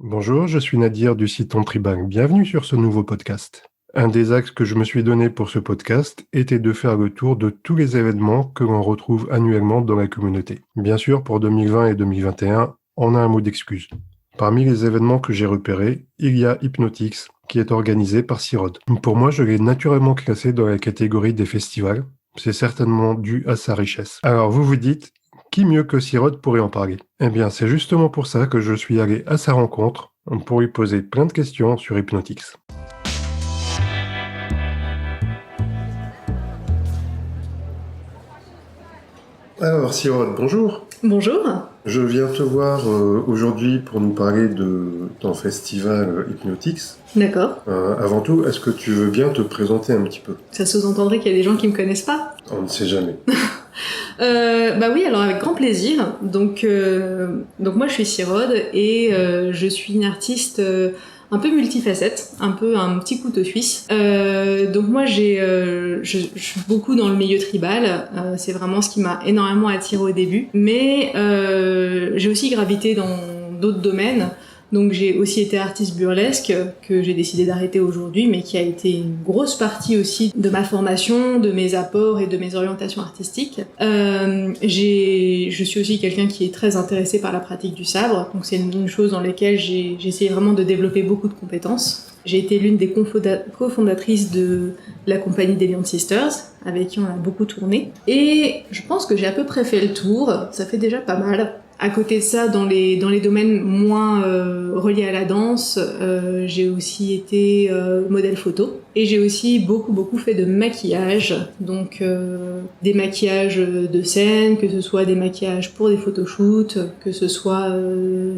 Bonjour, je suis Nadir du site Ontribank. Bienvenue sur ce nouveau podcast. Un des axes que je me suis donné pour ce podcast était de faire le tour de tous les événements que l'on retrouve annuellement dans la communauté. Bien sûr, pour 2020 et 2021, on a un mot d'excuse. Parmi les événements que j'ai repérés, il y a Hypnotix, qui est organisé par Cyrode. Pour moi, je l'ai naturellement classé dans la catégorie des festivals. C'est certainement dû à sa richesse. Alors vous vous dites, qui mieux que Cyrode pourrait en parler? Eh bien, c'est justement pour ça que je suis allé à sa rencontre pour lui poser plein de questions sur Hypnotix. Alors, Cyrode, bonjour. Bonjour. Je viens te voir aujourd'hui pour nous parler de ton festival Hypnotix. D'accord. Avant tout, est-ce que tu veux bien te présenter un petit peu? Ça sous-entendrait qu'il y a des gens qui me connaissent pas. On ne sait jamais. Bah oui, alors avec grand plaisir. Donc moi je suis Cyrode et je suis une artiste un peu multifacette, un peu un petit couteau suisse. Donc moi je suis beaucoup dans le milieu tribal. C'est vraiment ce qui m'a énormément attirée au début. Mais j'ai aussi gravité dans d'autres domaines. Donc j'ai aussi été artiste burlesque, que j'ai décidé d'arrêter aujourd'hui, mais qui a été une grosse partie aussi de ma formation, de mes apports et de mes orientations artistiques. Je suis aussi quelqu'un qui est très intéressé par la pratique du sabre, donc c'est une chose dans laquelle j'ai essayé vraiment de développer beaucoup de compétences. J'ai été l'une des cofondatrices de la compagnie des Lions Sisters, avec qui on a beaucoup tourné. Et je pense que j'ai à peu près fait le tour, ça fait déjà pas mal. À côté de ça, dans les domaines moins reliés à la danse, j'ai aussi été modèle photo. Et j'ai aussi beaucoup fait de maquillage, donc des maquillages de scène, que ce soit des maquillages pour des photoshoots, que ce soit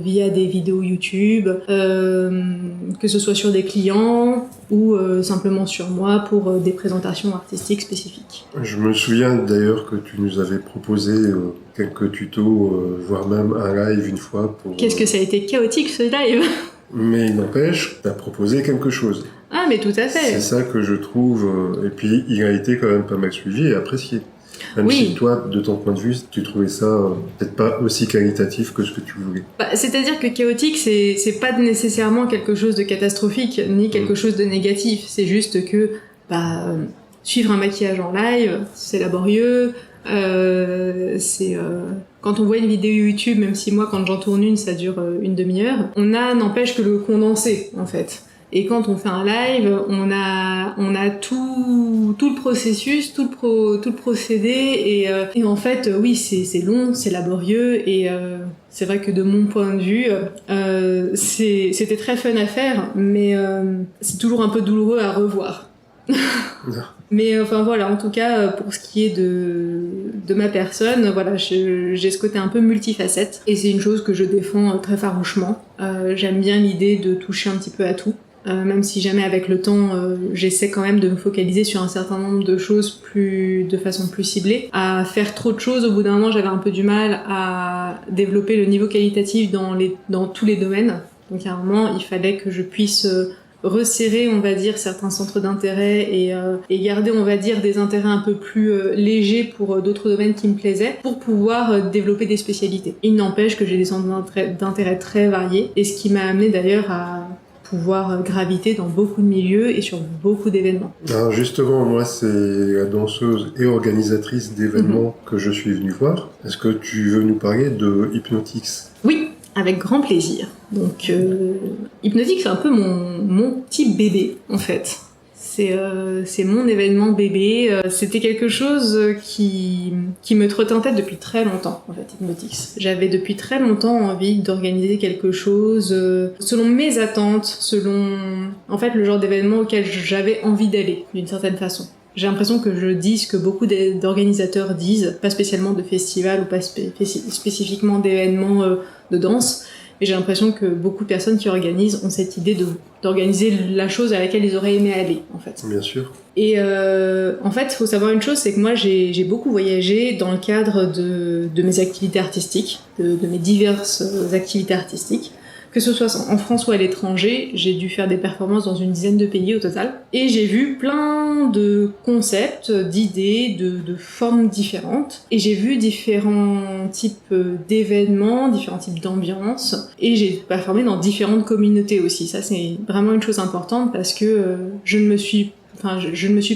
via des vidéos YouTube, que ce soit sur des clients ou simplement sur moi pour des présentations artistiques spécifiques. Je me souviens d'ailleurs que tu nous avais proposé quelques tutos, voire même un live une fois pour... Qu'est-ce que ça a été chaotique ce live! Mais il n'empêche, tu as proposé quelque chose. Ah mais tout à fait! C'est ça que je trouve... et puis il a été quand même pas mal suivi et apprécié. Même Oui. si toi, de ton point de vue, tu trouvais ça peut-être pas aussi qualitatif que ce que tu voulais. C'est-à-dire que chaotique, c'est pas nécessairement quelque chose de catastrophique, ni quelque chose de négatif. C'est juste que suivre un maquillage en live, c'est laborieux. Quand on voit une vidéo YouTube, même si moi quand j'en tourne une ça dure une demi-heure, n'empêche que le condensé en fait. Et quand on fait un live, on a tout le processus, tout le procédé et en fait oui c'est long, c'est laborieux et c'est vrai que de mon point de vue c'était très fun à faire, mais c'est toujours un peu douloureux à revoir. Mais enfin voilà, en tout cas pour ce qui est de ma personne, voilà, j'ai ce côté un peu multifacette et c'est une chose que je défends très farouchement. J'aime bien l'idée de toucher un petit peu à tout, même si jamais avec le temps j'essaie quand même de me focaliser sur un certain nombre de choses de façon plus ciblée. À faire trop de choses, au bout d'un moment j'avais un peu du mal à développer le niveau qualitatif dans tous les domaines. Donc à un moment il fallait que je puisse resserrer, on va dire, certains centres d'intérêt et garder, on va dire, des intérêts un peu plus légers pour d'autres domaines qui me plaisaient, pour pouvoir développer des spécialités. Il n'empêche que j'ai des centres d'intérêt très variés, et ce qui m'a amené d'ailleurs à pouvoir graviter dans beaucoup de milieux et sur beaucoup d'événements. Alors justement, moi, c'est la danseuse et organisatrice d'événements que je suis venu voir. Est-ce que tu veux nous parler de Hypnotix? Oui, avec grand plaisir. Donc, Hypnotix, c'est un peu mon petit bébé, en fait. C'est mon événement bébé. C'était quelque chose qui me trottait en tête depuis très longtemps, en fait, Hypnotix. J'avais depuis très longtemps envie d'organiser quelque chose selon mes attentes, selon, en fait, le genre d'événement auquel j'avais envie d'aller, d'une certaine façon. J'ai l'impression que je dis ce que beaucoup d'organisateurs disent, pas spécialement de festivals ou pas spécifiquement d'événements de danse, mais j'ai l'impression que beaucoup de personnes qui organisent ont cette idée d'organiser la chose à laquelle ils auraient aimé aller, en fait. Bien sûr. Et en fait, il faut savoir une chose, c'est que moi j'ai beaucoup voyagé dans le cadre de mes activités artistiques, de mes diverses activités artistiques. que ce soit en France ou à l'étranger. J'ai dû faire des performances dans une dizaine de pays au total. Et j'ai vu plein de concepts, d'idées, de formes différentes. Et j'ai vu différents types d'événements, différents types d'ambiances. Et j'ai performé dans différentes communautés aussi. Ça, c'est vraiment une chose importante parce que je ne me suis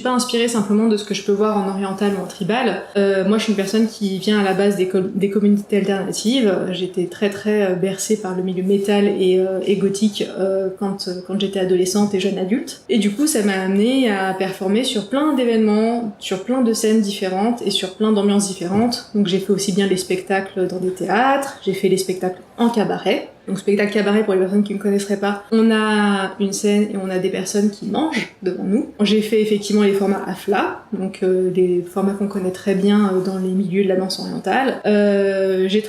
pas inspirée simplement de ce que je peux voir en oriental ou en tribal. Moi, je suis une personne qui vient à la base des communautés alternatives. J'étais très très bercée par le milieu métal et gothique quand j'étais adolescente et jeune adulte. Et du coup, ça m'a amenée à performer sur plein d'événements, sur plein de scènes différentes et sur plein d'ambiances différentes. Donc j'ai fait aussi bien les spectacles dans des théâtres, j'ai fait les spectacles en cabaret. Donc spectacle cabaret, pour les personnes qui ne connaisseraient pas, on a une scène et on a des personnes qui mangent devant nous. J'ai fait effectivement les formats AFLA, donc des formats qu'on connaît très bien dans les milieux de la danse orientale. J'ai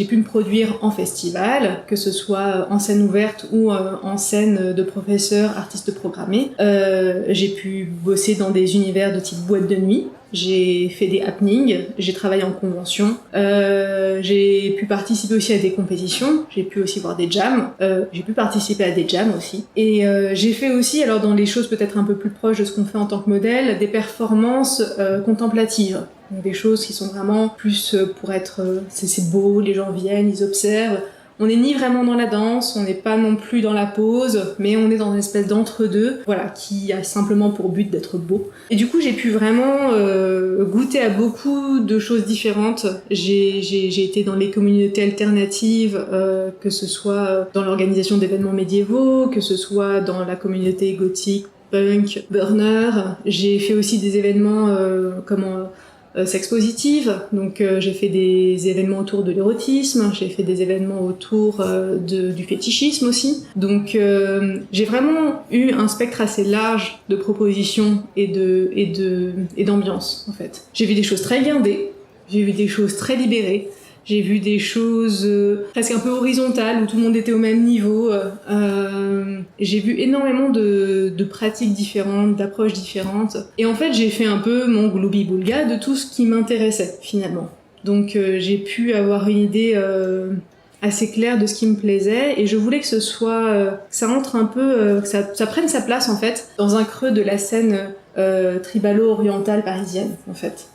pu me produire en festival, que ce soit en scène ouverte ou en scène de professeurs, artistes programmés. J'ai pu bosser dans des univers de type boîte de nuit. J'ai fait des happenings, j'ai travaillé en convention, j'ai pu participer aussi à des compétitions, j'ai pu aussi voir des jams, j'ai pu participer à des jams aussi. Et j'ai fait aussi, alors dans les choses peut-être un peu plus proches de ce qu'on fait en tant que modèle, des performances contemplatives. Donc des choses qui sont vraiment plus pour être... c'est beau, les gens viennent, ils observent. On n'est ni vraiment dans la danse, on n'est pas non plus dans la pose, mais on est dans une espèce d'entre-deux, voilà, qui a simplement pour but d'être beau. Et du coup, j'ai pu vraiment goûter à beaucoup de choses différentes. J'ai été dans les communautés alternatives, que ce soit dans l'organisation d'événements médiévaux, que ce soit dans la communauté gothique, punk, burner. J'ai fait aussi des événements sex positive, donc j'ai fait des événements autour de l'érotisme, j'ai fait des événements autour du fétichisme aussi, donc j'ai vraiment eu un spectre assez large de propositions et d'ambiance en fait. J'ai vu des choses très guindées, j'ai vu des choses très libérées, j'ai vu des choses presque un peu horizontales où tout le monde était au même niveau. J'ai vu énormément de pratiques différentes, d'approches différentes. Et en fait, j'ai fait un peu mon gloubi-boulga de tout ce qui m'intéressait finalement. Donc j'ai pu avoir une idée assez claire de ce qui me plaisait et je voulais que ce soit, que ça entre un peu, que ça prenne sa place en fait dans un creux de la scène tribalo-orientale parisienne en fait.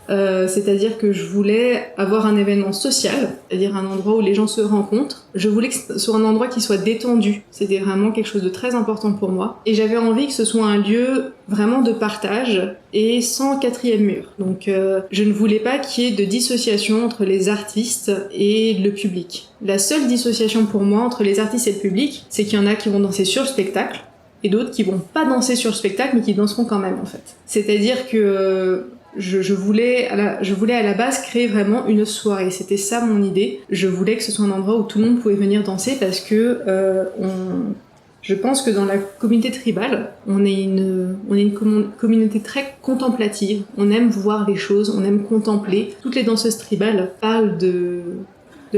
C'est-à-dire que je voulais avoir un événement social, c'est-à-dire un endroit où les gens se rencontrent. Je voulais que ce soit un endroit qui soit détendu. C'était vraiment quelque chose de très important pour moi. Et j'avais envie que ce soit un lieu vraiment de partage et sans quatrième mur. Donc je ne voulais pas qu'il y ait de dissociation entre les artistes et le public. La seule dissociation pour moi entre les artistes et le public, c'est qu'il y en a qui vont danser sur le spectacle et d'autres qui vont pas danser sur le spectacle mais qui danseront quand même en fait. C'est-à-dire que je voulais à la base créer vraiment une soirée. C'était ça mon idée. Je voulais que ce soit un endroit où tout le monde pouvait venir danser parce que je pense que dans la communauté tribale, on est une communauté très contemplative. On aime voir les choses, on aime contempler. Toutes les danseuses tribales parlent de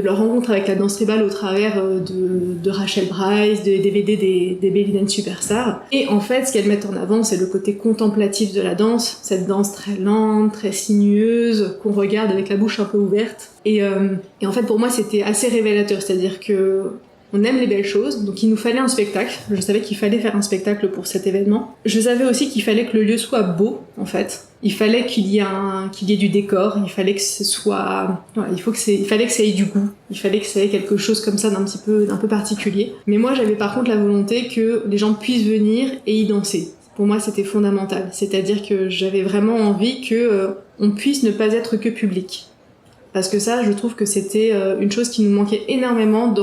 leur rencontre avec la danse tribale au travers de Rachel Bryce, des DVD des Belly Dance Superstars. Et en fait, ce qu'elles mettent en avant, c'est le côté contemplatif de la danse, cette danse très lente, très sinueuse, qu'on regarde avec la bouche un peu ouverte. Et en fait, pour moi, c'était assez révélateur, c'est-à-dire que on aime les belles choses, donc il nous fallait un spectacle. Je savais qu'il fallait faire un spectacle pour cet événement. Je savais aussi qu'il fallait que le lieu soit beau, en fait. Il fallait qu'il y ait du décor, il fallait que ce soit... Voilà, il fallait que ça ait du goût, il fallait que ça ait quelque chose comme ça d'un peu particulier. Mais moi, j'avais par contre la volonté que les gens puissent venir et y danser. Pour moi, c'était fondamental. C'est-à-dire que j'avais vraiment envie on puisse ne pas être que public. Parce que ça, je trouve que c'était une chose qui nous manquait énormément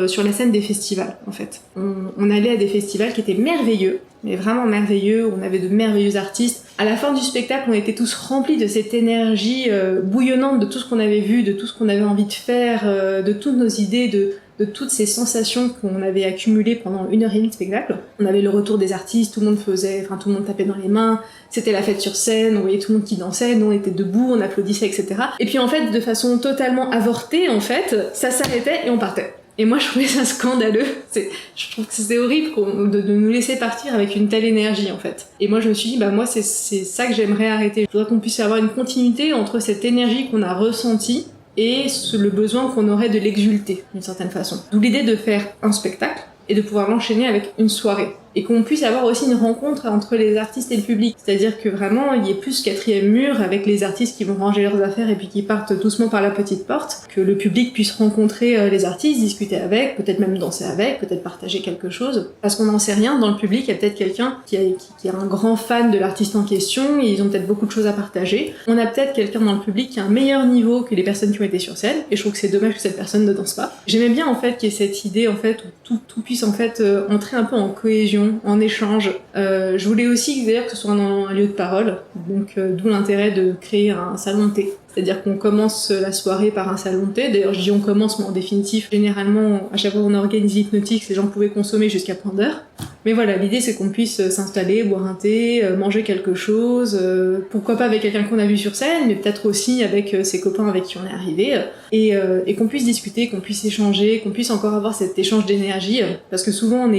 sur la scène des festivals, en fait. On allait à des festivals qui étaient merveilleux, mais vraiment merveilleux, on avait de merveilleux artistes. À la fin du spectacle, on était tous remplis de cette énergie bouillonnante de tout ce qu'on avait vu, de tout ce qu'on avait envie de faire, de toutes nos idées, de toutes ces sensations qu'on avait accumulées pendant 1h30 de spectacle. On avait le retour des artistes, tout le monde tapait dans les mains, c'était la fête sur scène, on voyait tout le monde qui dansait, nous on était debout, on applaudissait, etc. Et puis en fait, de façon totalement avortée, en fait, ça s'arrêtait et on partait. Et moi, je trouvais ça scandaleux. Je trouve que c'était horrible de nous laisser partir avec une telle énergie, en fait. Et moi, je me suis dit, moi, c'est ça que j'aimerais arrêter. Je voudrais qu'on puisse avoir une continuité entre cette énergie qu'on a ressentie et le besoin qu'on aurait de l'exulter d'une certaine façon. D'où l'idée de faire un spectacle et de pouvoir l'enchaîner avec une soirée. Et qu'on puisse avoir aussi une rencontre entre les artistes et le public. C'est-à-dire que vraiment, il y ait plus ce quatrième mur avec les artistes qui vont ranger leurs affaires et puis qui partent doucement par la petite porte, que le public puisse rencontrer les artistes, discuter avec, peut-être même danser avec, peut-être partager quelque chose. Parce qu'on n'en sait rien, dans le public, il y a peut-être quelqu'un qui est un grand fan de l'artiste en question, et ils ont peut-être beaucoup de choses à partager. On a peut-être quelqu'un dans le public qui a un meilleur niveau que les personnes qui ont été sur scène, et je trouve que c'est dommage que cette personne ne danse pas. J'aimais bien en fait qu'il y ait cette idée en fait où tout puisse en fait entrer un peu en cohésion, en échange. Je voulais aussi d'ailleurs que ce soit un lieu de parole, donc d'où l'intérêt de créer un salon de thé. C'est-à-dire qu'on commence la soirée par un salon de thé. D'ailleurs, je dis on commence, mais en définitive, généralement, à chaque fois qu'on organise Hypnotix, les gens pouvaient consommer jusqu'à point d'heure. Mais voilà, l'idée c'est qu'on puisse s'installer, boire un thé, manger quelque chose, pourquoi pas avec quelqu'un qu'on a vu sur scène, mais peut-être aussi avec ses copains avec qui on est arrivé, et qu'on puisse discuter, qu'on puisse échanger, qu'on puisse encore avoir cet échange d'énergie, parce que souvent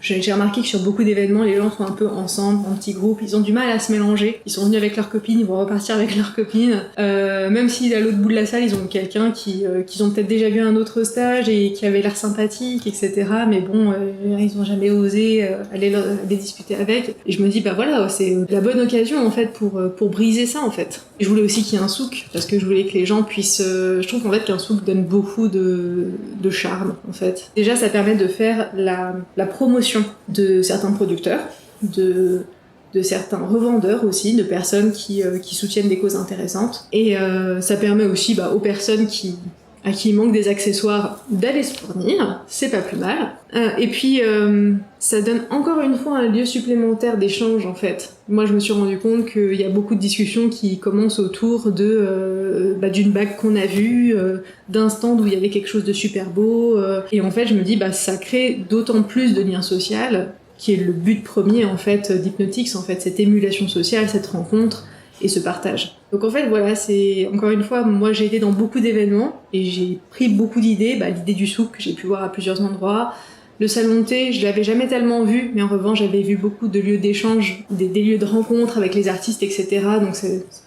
j'ai remarqué que sur beaucoup d'événements, les gens sont un peu ensemble, en petits groupes, ils ont du mal à se mélanger, ils sont venus avec leurs copines, ils vont repartir avec leurs copines, même si à l'autre bout de la salle, ils ont quelqu'un qu'ils ont peut-être déjà vu à un autre stage et qui avait l'air sympathique, etc. Mais bon, ils ont jamais osé aller discuter avec. Et je me dis, bah voilà, c'est la bonne occasion en fait pour briser ça en fait. Et je voulais aussi qu'il y ait un souk, parce que je voulais que les gens puissent... je trouve qu'en fait qu'un souk donne beaucoup de charme en fait. Déjà, ça permet de faire la promotion de certains producteurs, de certains revendeurs aussi, de personnes qui soutiennent des causes intéressantes. Et ça permet aussi aux personnes à qui il manque des accessoires d'aller se fournir, c'est pas plus mal. Et puis ça donne encore une fois un lieu supplémentaire d'échange en fait. Moi je me suis rendu compte qu'il y a beaucoup de discussions qui commencent autour d'une bague qu'on a vue, d'un stand où il y avait quelque chose de super beau, et en fait je me dis ça crée d'autant plus de liens sociaux, qui est le but premier en fait d'Hypnotix, en fait cette émulation sociale, cette rencontre et ce partage. Donc en fait voilà, c'est encore une fois, moi j'ai été dans beaucoup d'événements et j'ai pris beaucoup d'idées, l'idée du souk que j'ai pu voir à plusieurs endroits, le salon de thé je l'avais jamais tellement vu, mais en revanche j'avais vu beaucoup de lieux d'échange, des lieux de rencontre avec les artistes, etc. Donc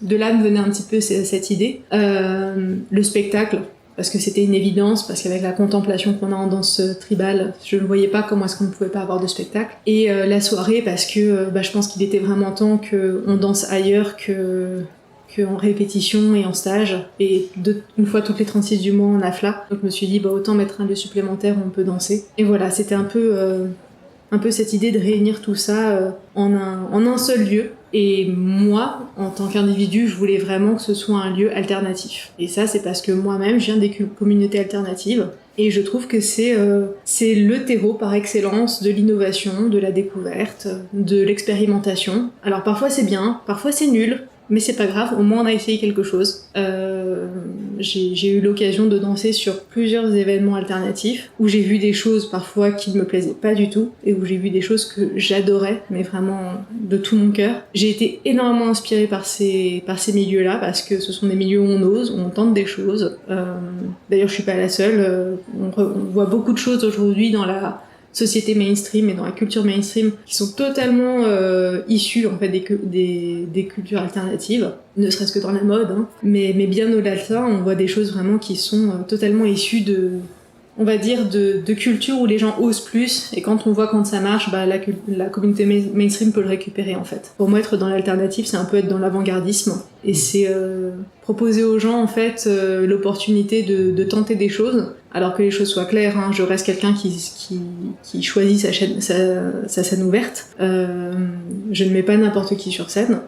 de là me venait un petit peu cette idée. Le spectacle, parce que c'était une évidence, parce qu'avec la contemplation qu'on a en danse tribale, je ne voyais pas comment est-ce qu'on ne pouvait pas avoir de spectacle. Et la soirée, parce que je pense qu'il était vraiment temps qu'on danse ailleurs qu'en répétition et en stage, et une fois toutes les 36 du mois en AFLA. Donc je me suis dit, autant mettre un lieu supplémentaire où on peut danser. Et voilà, c'était un peu cette idée de réunir tout ça en un seul lieu. Et moi, en tant qu'individu, je voulais vraiment que ce soit un lieu alternatif. Et ça, c'est parce que moi-même, je viens des communautés alternatives. Et je trouve que c'est le terreau par excellence de l'innovation, de la découverte, de l'expérimentation. Alors parfois c'est bien, parfois c'est nul, mais c'est pas grave, au moins on a essayé quelque chose. J'ai eu l'occasion de danser sur plusieurs événements alternatifs, où j'ai vu des choses parfois qui ne me plaisaient pas du tout, et où j'ai vu des choses que j'adorais, mais vraiment de tout mon cœur. J'ai été énormément inspirée par ces milieux-là, parce que ce sont des milieux où on ose, où on tente des choses. D'ailleurs, je suis pas la seule. On voit beaucoup de choses aujourd'hui dans la société mainstream et dans la culture mainstream qui sont totalement issues en fait des cultures alternatives, ne serait-ce que dans la mode, hein. Mais bien au-delà de ça, on voit des choses vraiment qui sont totalement issues de cultures où les gens osent plus, et quand on voit quand ça marche, la communauté mainstream peut le récupérer en fait. Pour moi, être dans l'alternative, c'est un peu être dans l'avant-gardisme, et c'est proposer aux gens en fait l'opportunité de tenter des choses, alors que les choses soient claires, hein. Je reste quelqu'un qui choisit sa scène ouverte. Je ne mets pas n'importe qui sur scène.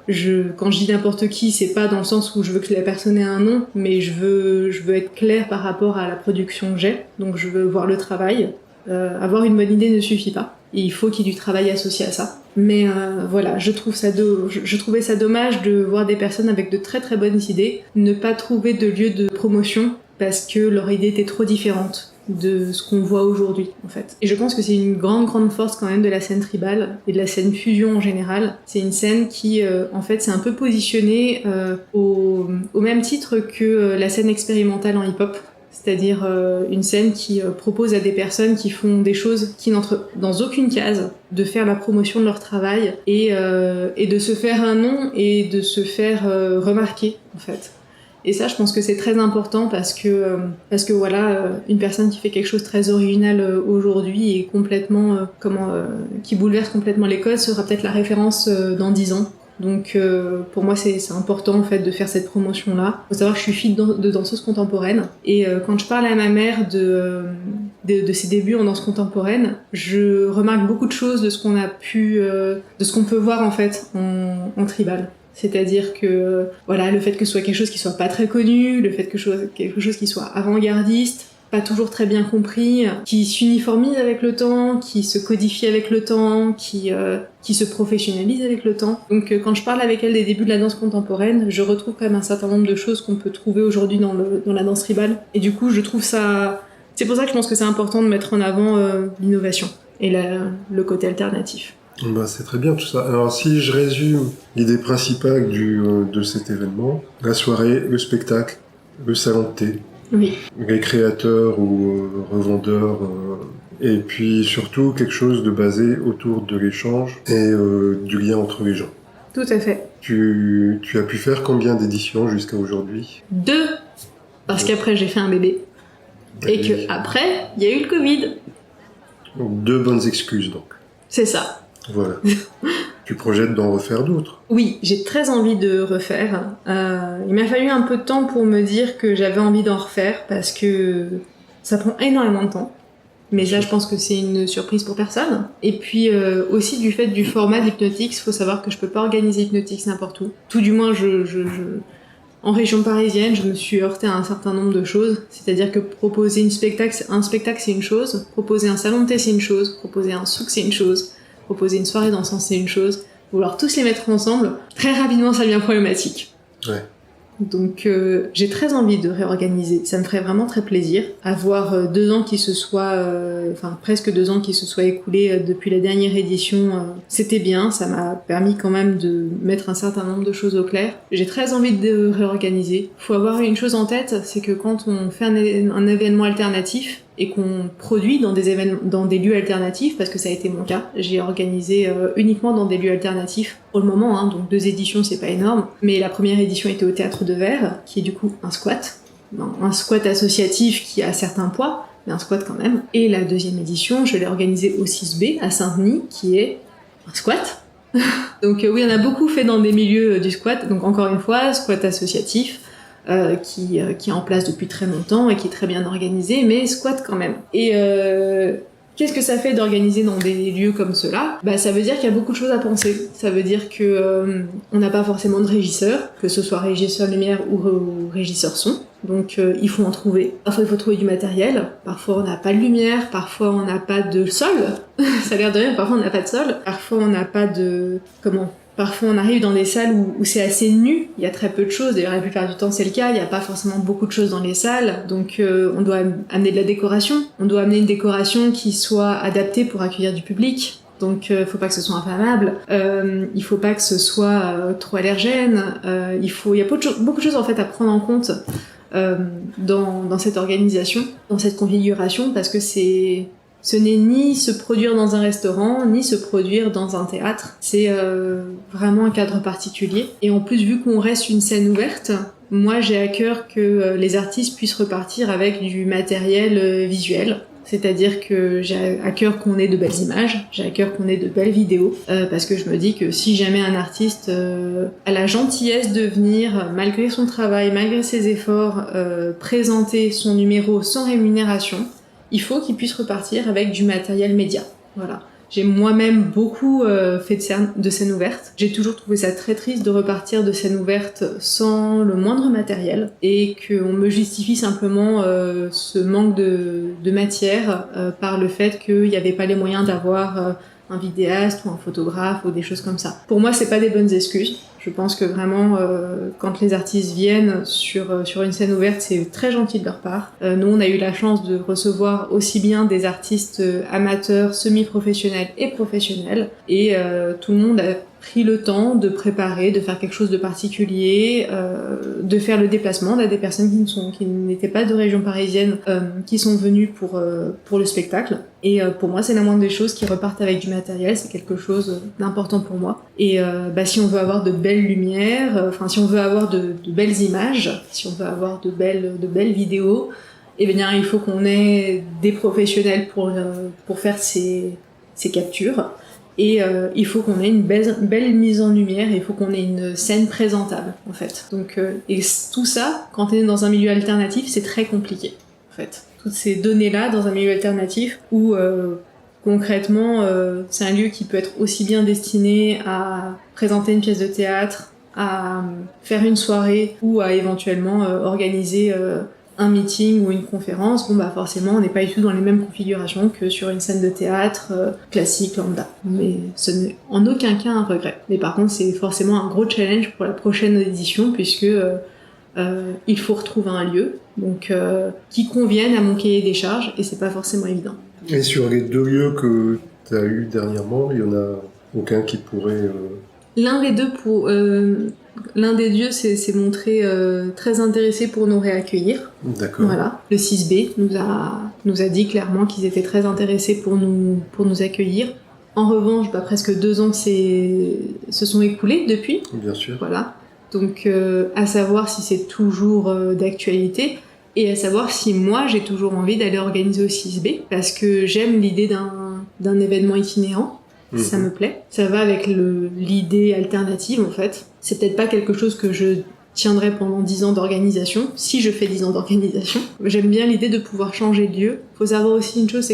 Quand je dis n'importe qui, c'est pas dans le sens où je veux que la personne ait un nom, mais je veux être claire par rapport à la production que j'ai. Donc je veux voir le travail. Avoir une bonne idée ne suffit pas. Il faut qu'il y ait du travail associé à ça. Mais voilà, je trouvais ça dommage de voir des personnes avec de très très bonnes idées ne pas trouver de lieu de promotion parce que leur idée était trop différente de ce qu'on voit aujourd'hui en fait. Et je pense que c'est une grande force quand même de la scène tribale et de la scène fusion en général. C'est une scène qui en fait s'est un peu positionnée au même titre que la scène expérimentale en hip-hop. C'est-à-dire une scène qui propose à des personnes qui font des choses qui n'entrent dans aucune case, de faire la promotion de leur travail et de se faire un nom et de se faire remarquer en fait. Et ça, je pense que c'est très important parce que voilà, une personne qui fait quelque chose de très original aujourd'hui et complètement, qui bouleverse complètement les codes sera peut-être la référence dans 10 ans. Donc pour moi c'est important en fait de faire cette promotion là. Faut savoir que je suis fille de danseuse contemporaine et quand je parle à ma mère de ses débuts en danse contemporaine, je remarque beaucoup de choses de ce qu'on a pu de ce qu'on peut voir en fait en tribal. C'est-à-dire que voilà, le fait que ce soit quelque chose qui soit pas très connu, le fait que ce soit quelque chose qui soit avant-gardiste, pas toujours très bien compris, qui s'uniformise avec le temps, qui se codifie avec le temps, qui se professionnalise avec le temps. Donc quand je parle avec elle des débuts de la danse contemporaine, je retrouve quand même un certain nombre de choses qu'on peut trouver aujourd'hui dans la danse tribale. Et du coup, je trouve ça... C'est pour ça que je pense que c'est important de mettre en avant l'innovation et le côté alternatif. Bah, c'est très bien tout ça. Alors si je résume l'idée principale de cet événement, la soirée, le spectacle, le salon de thé, oui. Les créateurs ou revendeurs, et puis surtout quelque chose de basé autour de l'échange et du lien entre les gens. Tout à fait. Tu as pu faire combien d'éditions jusqu'à aujourd'hui ? 2, parce qu'après j'ai fait un bébé. Et que après il y a eu le Covid. Donc 2 bonnes excuses donc. C'est ça. Voilà. Tu projettes d'en refaire d'autres ? Oui, j'ai très envie de refaire. Il m'a fallu un peu de temps pour me dire que j'avais envie d'en refaire parce que ça prend énormément de temps. Mais là, je pense que c'est une surprise pour personne. Et puis aussi du fait du format d'Hypnotix, il faut savoir que je peux pas organiser Hypnotix n'importe où. Tout du moins, en région parisienne, je me suis heurtée à un certain nombre de choses. C'est-à-dire que proposer un spectacle, c'est une chose. Proposer un salon de thé, c'est une chose. Proposer un souk, c'est une chose. Proposer une soirée dansante, c'est une chose. Vouloir tous les mettre ensemble, très rapidement, ça devient problématique. Ouais. Donc j'ai très envie de réorganiser. Ça me ferait vraiment très plaisir. Avoir 2 ans qui se soient... presque 2 ans qui se soient écoulés depuis la dernière édition, c'était bien. Ça m'a permis quand même de mettre un certain nombre de choses au clair. J'ai très envie de réorganiser. Faut avoir une chose en tête, c'est que quand on fait un événement alternatif, et qu'on produit dans des lieux alternatifs, parce que ça a été mon cas. J'ai organisé uniquement dans des lieux alternatifs pour le moment, hein, donc 2 éditions, c'est pas énorme. Mais la première édition était au Théâtre de Verre, qui est du coup un squat. Un squat associatif qui a certains poids, mais un squat quand même. Et la deuxième édition, je l'ai organisée au 6B, à Saint-Denis, qui est un squat. Donc oui, on a beaucoup fait dans des milieux du squat, donc encore une fois, squat associatif, qui est en place depuis très longtemps et qui est très bien organisé, mais squat quand même. Et qu'est-ce que ça fait d'organiser dans des lieux comme cela ? Bah, ça veut dire qu'il y a beaucoup de choses à penser. Ça veut dire que on n'a pas forcément de régisseur, que ce soit régisseur lumière ou régisseur son. Donc il faut en trouver. Parfois il faut trouver du matériel. Parfois on n'a pas de lumière. Parfois on n'a pas de sol. Ça a l'air de rien. Parfois on n'a pas de sol. Parfois on n'a pas de Parfois, on arrive dans des salles où c'est assez nu, il y a très peu de choses, d'ailleurs la plupart du temps c'est le cas, il n'y a pas forcément beaucoup de choses dans les salles, donc on doit amener de la décoration, on doit amener une décoration qui soit adaptée pour accueillir du public, donc faut pas que ce soit inflammable, il faut pas que ce soit trop allergène, il y a beaucoup de choses en fait à prendre en compte dans cette organisation, dans cette configuration, parce que ce n'est ni se produire dans un restaurant, ni se produire dans un théâtre. C'est vraiment un cadre particulier. Et en plus, vu qu'on reste une scène ouverte, moi j'ai à cœur que les artistes puissent repartir avec du matériel visuel. C'est-à-dire que j'ai à cœur qu'on ait de belles images, j'ai à cœur qu'on ait de belles vidéos, parce que je me dis que si jamais un artiste a la gentillesse de venir, malgré son travail, malgré ses efforts, présenter son numéro sans rémunération, il faut qu'ils puissent repartir avec du matériel média. Voilà. J'ai moi-même beaucoup fait de scènes ouvertes. J'ai toujours trouvé ça très triste de repartir de scènes ouvertes sans le moindre matériel et qu'on me justifie simplement ce manque de matière par le fait qu'il n'y avait pas les moyens d'avoir un vidéaste ou un photographe ou des choses comme ça. Pour moi, c'est pas des bonnes excuses. Je pense que vraiment, quand les artistes viennent sur une scène ouverte, c'est très gentil de leur part. Nous, on a eu la chance de recevoir aussi bien des artistes amateurs, semi-professionnels et professionnels. Et tout le monde a pris le temps de préparer, de faire quelque chose de particulier, de faire le déplacement. On a des personnes qui n'étaient pas de région parisienne, qui sont venues pour le spectacle. Et pour moi, c'est la moindre des choses qui repartent avec du matériel. C'est quelque chose d'important pour moi. Et si on veut avoir de belles lumières, si on veut avoir de belles images, si on veut avoir de belles vidéos, eh bien, il faut qu'on ait des professionnels pour faire ces captures. Et il faut qu'on ait une belle mise en lumière, et il faut qu'on ait une scène présentable, en fait. Donc, et tout ça, quand on est dans un milieu alternatif, c'est très compliqué, en fait. Toutes ces données-là dans un milieu alternatif où concrètement, c'est un lieu qui peut être aussi bien destiné à présenter une pièce de théâtre, à faire une soirée ou à éventuellement organiser un meeting ou une conférence. Forcément, on n'est pas du tout dans les mêmes configurations que sur une scène de théâtre classique, lambda. Mais ce n'est en aucun cas un regret. Mais par contre, c'est forcément un gros challenge pour la prochaine édition, puisque il faut retrouver un lieu qui convienne à mon cahier des charges, et c'est pas forcément évident. Et sur les 2 lieux que tu as eu dernièrement, il y en a aucun qui pourrait... L'un des dieux s'est montré très intéressé pour nous réaccueillir. D'accord. Voilà. Le 6B nous a dit clairement qu'ils étaient très intéressés pour nous accueillir. En revanche, presque 2 ans se sont écoulés depuis. Bien sûr. Voilà. Donc, à savoir si c'est toujours d'actualité, et à savoir si moi j'ai toujours envie d'aller organiser au 6B, parce que j'aime l'idée d'un événement itinérant. Ça me plaît. Ça va avec l'idée alternative, en fait. C'est peut-être pas quelque chose que je tiendrai pendant 10 ans d'organisation, si je fais 10 ans d'organisation. J'aime bien l'idée de pouvoir changer de lieu. Faut savoir aussi une chose,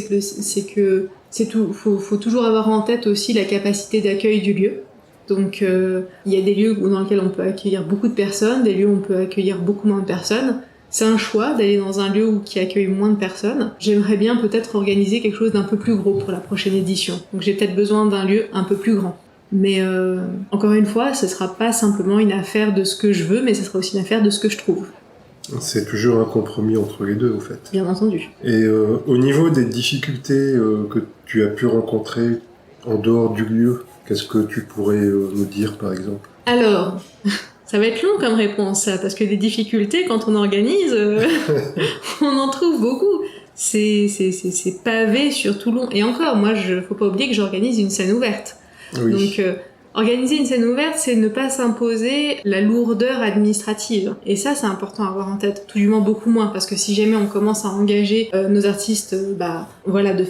faut toujours avoir en tête aussi la capacité d'accueil du lieu. Donc, il y a des lieux dans lesquels on peut accueillir beaucoup de personnes, des lieux où on peut accueillir beaucoup moins de personnes. C'est un choix d'aller dans un lieu qui accueille moins de personnes. J'aimerais bien peut-être organiser quelque chose d'un peu plus gros pour la prochaine édition. Donc j'ai peut-être besoin d'un lieu un peu plus grand. Mais encore une fois, ce sera pas simplement une affaire de ce que je veux, mais ce sera aussi une affaire de ce que je trouve. C'est toujours un compromis entre les deux, en fait. Bien entendu. Et au niveau des difficultés que tu as pu rencontrer en dehors du lieu, qu'est-ce que tu pourrais nous dire, par exemple ? Alors... Ça va être long comme réponse, ça, parce que des difficultés, quand on organise, on en trouve beaucoup. C'est pavé sur tout long. Et encore, moi, faut pas oublier que j'organise une scène ouverte. Oui. Donc, organiser une scène ouverte, c'est ne pas s'imposer la lourdeur administrative. Et ça, c'est important à avoir en tête. Tout du moins beaucoup moins, parce que si jamais on commence à engager nos artistes, de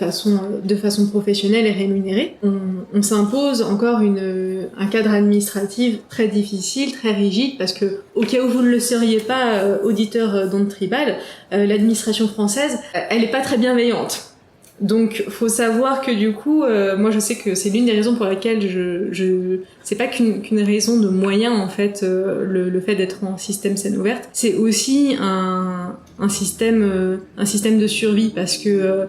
façon professionnelle et rémunérée, on s'impose encore un cadre administratif très difficile, très rigide, parce que au cas où vous ne le seriez pas, auditeur d'Ondes Tribal, l'administration française, elle est pas très bienveillante. Donc, faut savoir que du coup, moi je sais que c'est l'une des raisons pour laquelle c'est pas qu'une raison de moyens, en fait, le fait d'être en système scène ouverte. C'est aussi un système de survie, parce que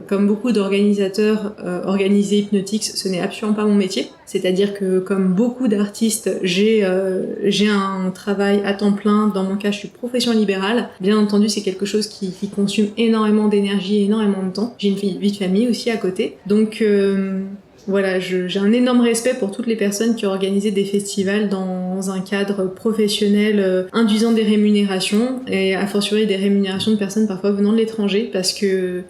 comme beaucoup d'organisateurs, organiser Hypnotix, ce n'est absolument pas mon métier. C'est-à-dire que comme beaucoup d'artistes, j'ai un travail à temps plein. Dans mon cas, je suis profession libérale. Bien entendu, c'est quelque chose qui consomme énormément d'énergie, énormément de temps. J'ai une vie de famille aussi à côté. Donc voilà, j'ai un énorme respect pour toutes les personnes qui ont organisé des festivals dans un cadre professionnel induisant des rémunérations, et a fortiori des rémunérations de personnes parfois venant de l'étranger, parce que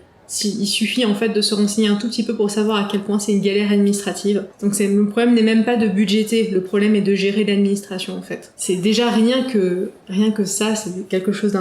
il suffit en fait de se renseigner un tout petit peu pour savoir à quel point c'est une galère administrative. Donc le problème n'est même pas de budgéter, le problème est de gérer l'administration, en fait. C'est déjà rien que ça, c'est quelque chose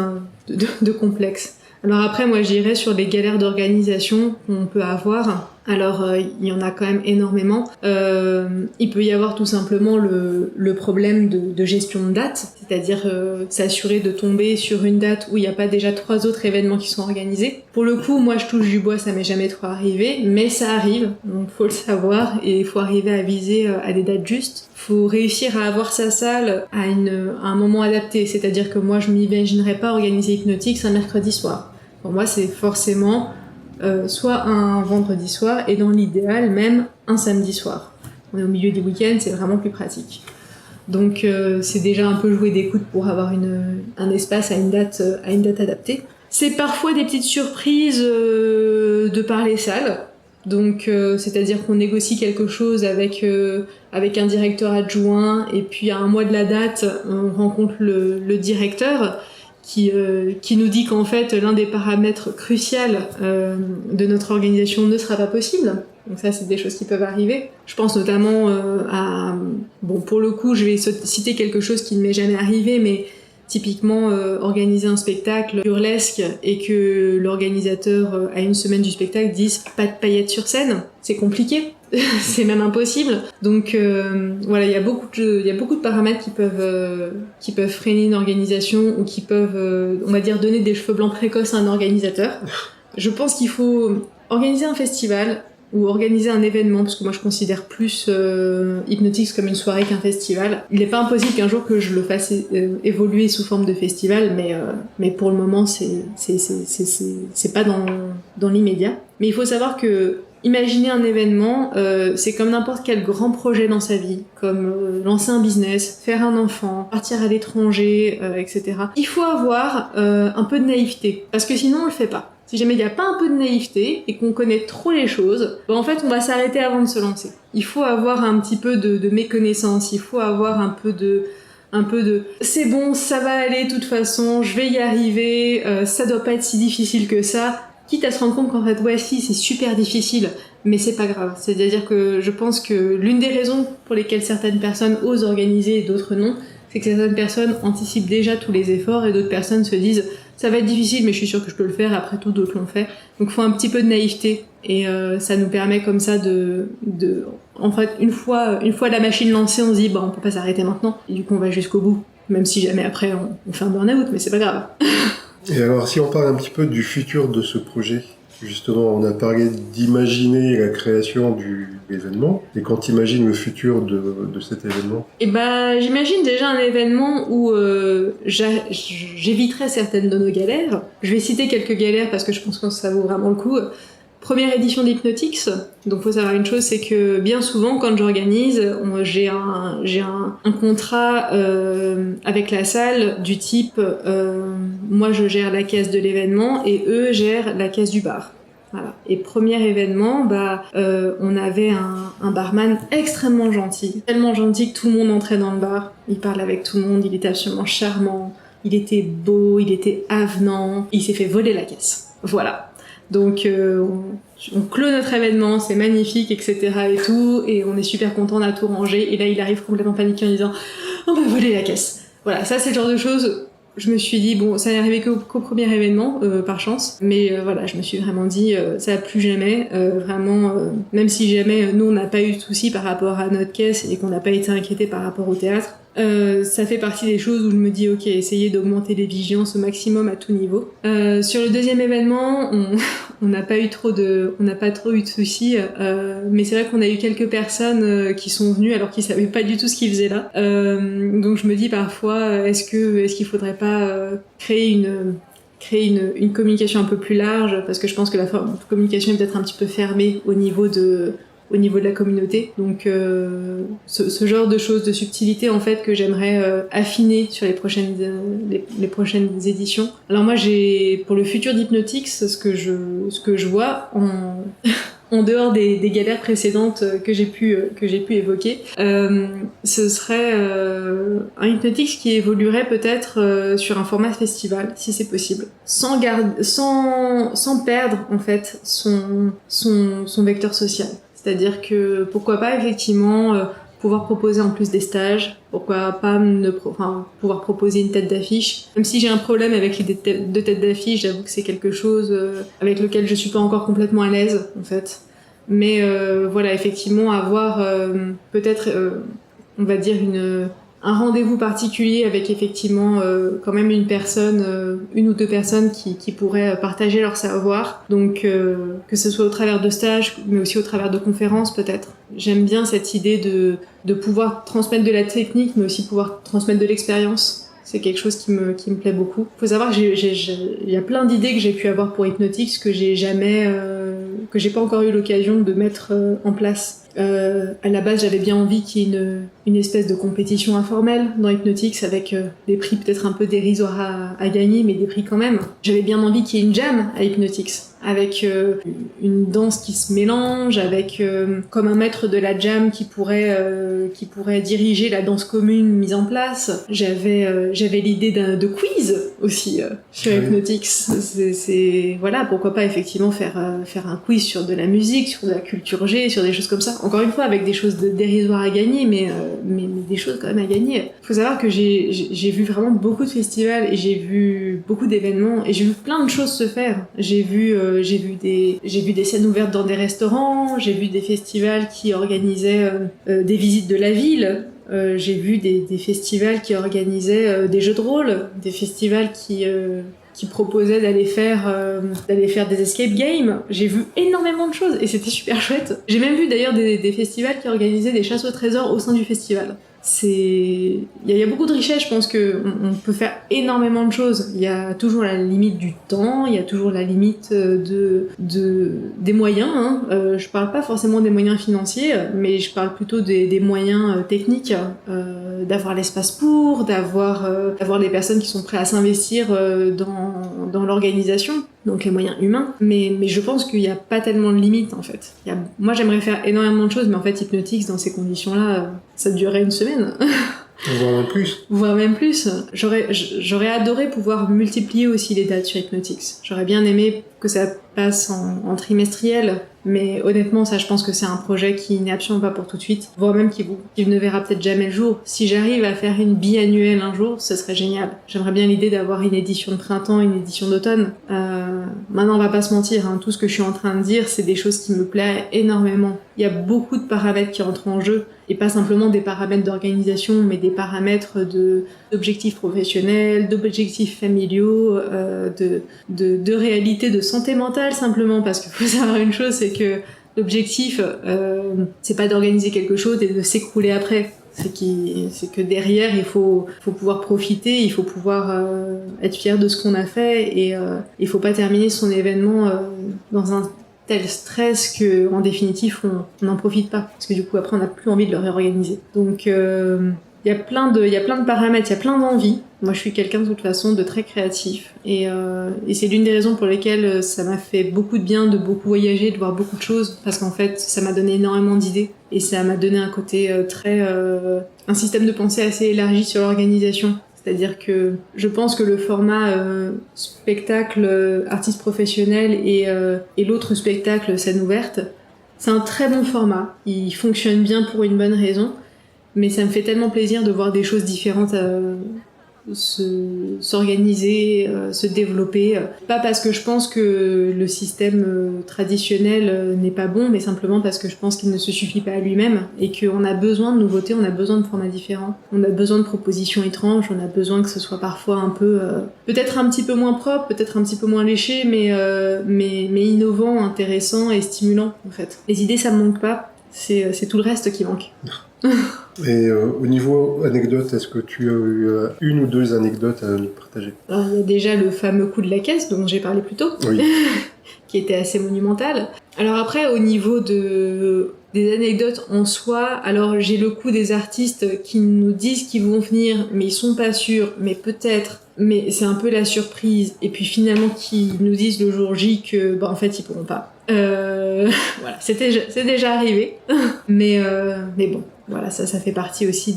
de complexe. Alors après, moi, j'irais sur les galères d'organisation qu'on peut avoir. Alors, il y en a quand même énormément. Il peut y avoir tout simplement le problème de gestion de date, c'est-à-dire s'assurer de tomber sur une date où il n'y a pas déjà 3 autres événements qui sont organisés. Pour le coup, moi, je touche du bois, ça m'est jamais trop arrivé, mais ça arrive, donc faut le savoir, et il faut arriver à viser à des dates justes. Faut réussir à avoir sa salle à un moment adapté, c'est-à-dire que moi, je m'imaginerais pas organiser Hypnotix un mercredi soir. Pour moi, c'est forcément soit un vendredi soir, et dans l'idéal même un samedi soir. On est au milieu du week-end, c'est vraiment plus pratique. Donc c'est déjà un peu jouer des coudes pour avoir un espace à une date adaptée. C'est parfois des petites surprises de par les salles. Donc, c'est-à-dire qu'on négocie quelque chose avec un directeur adjoint, et puis à un mois de la date, on rencontre le directeur qui nous dit qu'en fait l'un des paramètres cruciaux de notre organisation ne sera pas possible. Donc ça, c'est des choses qui peuvent arriver. Je pense notamment pour le coup, je vais citer quelque chose qui ne m'est jamais arrivé, mais typiquement organiser un spectacle burlesque et que l'organisateur à une semaine du spectacle dise pas de paillettes sur scène, c'est compliqué. C'est même impossible. Donc voilà, il y a beaucoup de paramètres qui peuvent freiner une organisation, ou qui peuvent on va dire donner des cheveux blancs précoces à un organisateur. Je pense qu'il faut organiser un festival ou organiser un événement, parce que moi je considère plus Hypnotix comme une soirée qu'un festival. Il n'est pas impossible qu'un jour que je le fasse évoluer sous forme de festival, mais pour le moment c'est pas dans l'immédiat. Mais il faut savoir que imaginer un événement, c'est comme n'importe quel grand projet dans sa vie, comme lancer un business, faire un enfant, partir à l'étranger, etc. Il faut avoir un peu de naïveté, parce que sinon on le fait pas. Si jamais il n'y a pas un peu de naïveté et qu'on connaît trop les choses, en fait on va s'arrêter avant de se lancer. Il faut avoir un petit peu de méconnaissance, il faut avoir un peu de c'est bon, ça va aller de toute façon, je vais y arriver, ça doit pas être si difficile que ça, quitte à se rendre compte qu'en fait si, c'est super difficile, mais c'est pas grave. C'est-à-dire que je pense que l'une des raisons pour lesquelles certaines personnes osent organiser et d'autres non, c'est que certaines personnes anticipent déjà tous les efforts, et d'autres personnes se disent ça va être difficile mais je suis sûre que je peux le faire, après tout d'autres l'ont fait. Donc il faut un petit peu de naïveté, et ça nous permet comme ça en fait une fois la machine lancée, on se dit on peut pas s'arrêter maintenant, et du coup on va jusqu'au bout, même si jamais après on fait un burn-out, mais c'est pas grave. Et alors, si on parle un petit peu du futur de ce projet, justement, on a parlé d'imaginer la création de l'événement, et quand tu imagines le futur de cet événement? J'imagine déjà un événement où j'éviterai certaines de nos galères. Je vais citer quelques galères parce que je pense que ça vaut vraiment le coup. Première édition d'Hypnotix, donc faut savoir une chose, c'est que bien souvent quand j'organise, j'ai un contrat avec la salle du type moi je gère la caisse de l'événement et eux gèrent la caisse du bar. Voilà. Et premier événement, on avait un barman extrêmement gentil, tellement gentil que tout le monde entrait dans le bar, il parlait avec tout le monde, il était absolument charmant, il était beau, il était avenant, il s'est fait voler la caisse. Voilà. Donc on clôt notre événement, c'est magnifique, etc. et tout, et on est super content, on a tout rangé, et là il arrive complètement paniqué en disant on va voler la caisse. Voilà, ça c'est le genre de choses, je me suis dit ça n'est arrivé qu'au premier événement, par chance, mais voilà, je me suis vraiment dit ça plus jamais, vraiment, même si jamais nous on n'a pas eu de soucis par rapport à notre caisse et qu'on n'a pas été inquiétés par rapport au théâtre, ça fait partie des choses où je me dis ok, essayez d'augmenter les vigilances au maximum à tout niveau. Sur le deuxième événement, on n'a pas trop eu de soucis, mais c'est vrai qu'on a eu quelques personnes qui sont venues alors qu'ils savaient pas du tout ce qu'ils faisaient là. Donc je me dis parfois est-ce qu'il faudrait pas créer une communication un peu plus large, parce que je pense que la communication est peut-être un petit peu fermée au niveau de la communauté. Donc ce genre de choses, de subtilité en fait que j'aimerais affiner sur les prochaines éditions. Alors moi pour le futur d'Hypnotix, ce que je vois en dehors des galères précédentes que j'ai pu évoquer, ce serait un Hypnotix qui évoluerait peut-être sur un format festival, si c'est possible, sans perdre en fait son vecteur social. C'est-à-dire que pourquoi pas effectivement pouvoir proposer en plus des stages, pourquoi pas pouvoir proposer une tête d'affiche. Même si j'ai un problème avec les deux têtes d'affiche, j'avoue que c'est quelque chose avec lequel je suis pas encore complètement à l'aise en fait. Mais voilà, effectivement avoir peut-être on va dire un rendez-vous particulier avec effectivement quand même une ou deux personnes qui pourraient partager leur savoir, donc que ce soit au travers de stages mais aussi au travers de conférences peut-être. J'aime bien cette idée de pouvoir transmettre de la technique mais aussi pouvoir transmettre de l'expérience. C'est quelque chose qui me plaît beaucoup. Faut savoir que il y a plein d'idées que j'ai pu avoir pour Hypnotix que j'ai pas encore eu l'occasion de mettre en place. À la base, j'avais bien envie qu'il y ait une espèce de compétition informelle dans Hypnotix avec des prix peut-être un peu dérisoires à gagner, mais des prix quand même. J'avais bien envie qu'il y ait une jam à Hypnotix, avec une danse qui se mélange, avec comme un maître de la jam qui pourrait diriger la danse commune mise en place. J'avais l'idée de quiz aussi sur Hypnotix. Voilà, pourquoi pas effectivement faire un quiz sur de la musique, sur de la culture G, sur des choses comme ça. Encore une fois, avec des choses dérisoires à gagner, mais des choses quand même à gagner. Faut savoir que j'ai vu vraiment beaucoup de festivals et j'ai vu beaucoup d'événements et j'ai vu plein de choses se faire. J'ai vu des scènes ouvertes dans des restaurants, j'ai vu des festivals qui organisaient des visites de la ville. J'ai vu des festivals qui organisaient des jeux de rôle, des festivals qui proposaient d'aller faire des escape games. J'ai vu énormément de choses et c'était super chouette. J'ai même vu d'ailleurs des festivals qui organisaient des chasses au trésor au sein du festival. Il y a beaucoup de richesse, je pense que on peut faire énormément de choses. Il y a toujours la limite du temps, il y a toujours la limite des moyens. Hein. Je parle pas forcément des moyens financiers, mais je parle plutôt des moyens techniques, d'avoir l'espace pour, d'avoir des personnes qui sont prêtes à s'investir dans l'organisation. Donc les moyens humains, mais je pense qu'il n'y a pas tellement de limites en fait. Moi j'aimerais faire énormément de choses, mais en fait Hypnotix dans ces conditions-là, ça durerait une semaine. Voire même plus. J'aurais adoré pouvoir multiplier aussi les dates sur Hypnotix. J'aurais bien aimé que ça passe en trimestriel, mais honnêtement ça je pense que c'est un projet qui n'est absolument pas pour tout de suite, voire même qui ne verra peut-être jamais le jour. Si j'arrive à faire une biannuelle un jour, ce serait génial. J'aimerais bien l'idée d'avoir une édition de printemps, une édition d'automne. Maintenant on va pas se mentir, hein, tout ce que je suis en train de dire c'est des choses qui me plaisent énormément. Il y a beaucoup de paramètres qui entrent en jeu, et pas simplement des paramètres d'organisation, mais des paramètres d'objectifs professionnels, d'objectifs familiaux, de réalité de santé mentale simplement, parce qu'il faut savoir une chose, c'est que l'objectif, c'est pas d'organiser quelque chose et de s'écrouler après. C'est que derrière, il faut pouvoir profiter, il faut pouvoir être fier de ce qu'on a fait, et il faut pas terminer son événement dans un tel stress que en définitive on n'en profite pas, parce que du coup après on n'a plus envie de le réorganiser. Donc il y a plein de paramètres, il y a plein d'envies. Moi je suis quelqu'un de toute façon de très créatif, et c'est l'une des raisons pour lesquelles ça m'a fait beaucoup de bien de beaucoup voyager, de voir beaucoup de choses, parce qu'en fait ça m'a donné énormément d'idées et ça m'a donné un côté un système de pensée assez élargi sur l'organisation. C'est-à-dire que je pense que le format spectacle artiste professionnel et l'autre spectacle scène ouverte, c'est un très bon format. Il fonctionne bien pour une bonne raison, mais ça me fait tellement plaisir de voir des choses différentes s'organiser, se développer. Pas parce que je pense que le système traditionnel n'est pas bon, mais simplement parce que je pense qu'il ne se suffit pas à lui-même et qu'on a besoin de nouveautés, on a besoin de formats différents, on a besoin de propositions étranges, on a besoin que ce soit parfois un peu, peut-être un petit peu moins propre, peut-être un petit peu moins léché, mais innovant, intéressant et stimulant en fait. Les idées, ça me manque pas, c'est tout le reste qui manque. Et au niveau anecdote, est-ce que tu as eu une ou deux anecdotes à nous partager? Alors, il y a déjà le fameux coup de la caisse dont j'ai parlé plus tôt, oui. qui était assez monumental. Alors après, au niveau des anecdotes en soi, alors j'ai le coup des artistes qui nous disent qu'ils vont venir, mais ils sont pas sûrs, mais peut-être, mais c'est un peu la surprise, et puis finalement qui nous disent le jour J que en fait ils pourront pas. Voilà, c'est déjà arrivé, mais bon. Voilà, ça fait partie aussi